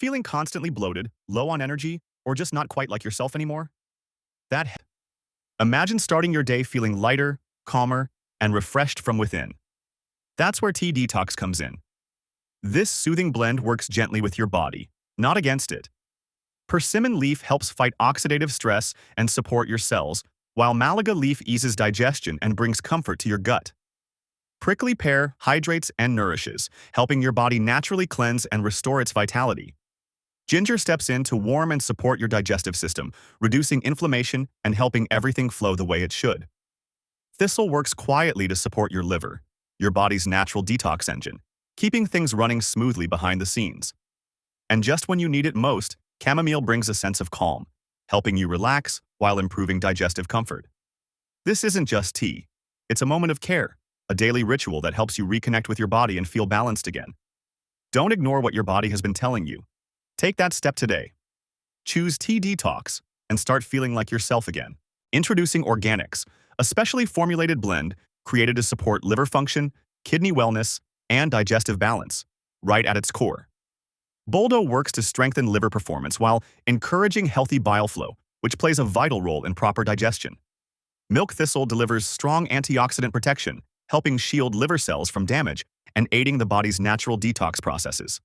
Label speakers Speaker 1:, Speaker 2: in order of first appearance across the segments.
Speaker 1: Feeling constantly bloated, low on energy, or just not quite like yourself anymore? That Imagine starting your day feeling lighter, calmer, and refreshed from within. That's where tea detox comes in. This soothing blend works gently with your body, not against it. Persimmon leaf helps fight oxidative stress and support your cells, while Malaga leaf eases digestion and brings comfort to your gut. Prickly pear hydrates and nourishes, helping your body naturally cleanse and restore its vitality. Ginger steps in to warm and support your digestive system, reducing inflammation and helping everything flow the way it should. Thistle works quietly to support your liver, your body's natural detox engine, keeping things running smoothly behind the scenes. And just when you need it most, chamomile brings a sense of calm, helping you relax while improving digestive comfort. This isn't just tea. It's a moment of care, a daily ritual that helps you reconnect with your body and feel balanced again. Don't ignore what your body has been telling you. Take that step today. Choose tea detox and start feeling like yourself again. Introducing Organics, a specially formulated blend created to support liver function, kidney wellness, and digestive balance, right at its core. Boldo works to strengthen liver performance while encouraging healthy bile flow, which plays a vital role in proper digestion. Milk thistle delivers strong antioxidant protection, helping shield liver cells from damage and aiding the body's natural detox processes.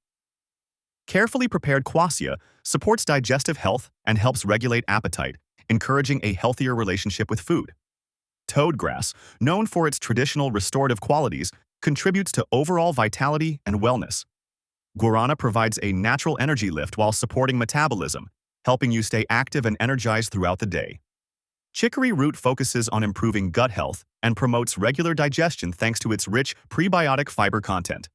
Speaker 1: Carefully prepared quassia supports digestive health and helps regulate appetite, encouraging a healthier relationship with food. Toadgrass, known for its traditional restorative qualities, contributes to overall vitality and wellness. Guarana provides a natural energy lift while supporting metabolism, helping you stay active and energized throughout the day. Chicory root focuses on improving gut health and promotes regular digestion thanks to its rich prebiotic fiber content.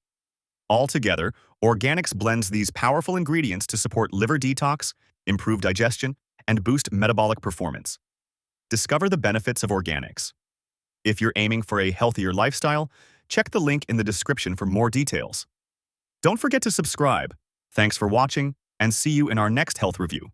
Speaker 1: Altogether, Organics blends these powerful ingredients to support liver detox, improve digestion, and boost metabolic performance. Discover the benefits of Organics. If you're aiming for a healthier lifestyle, check the link in the description for more details. Don't forget to subscribe. Thanks for watching, and see you in our next health review.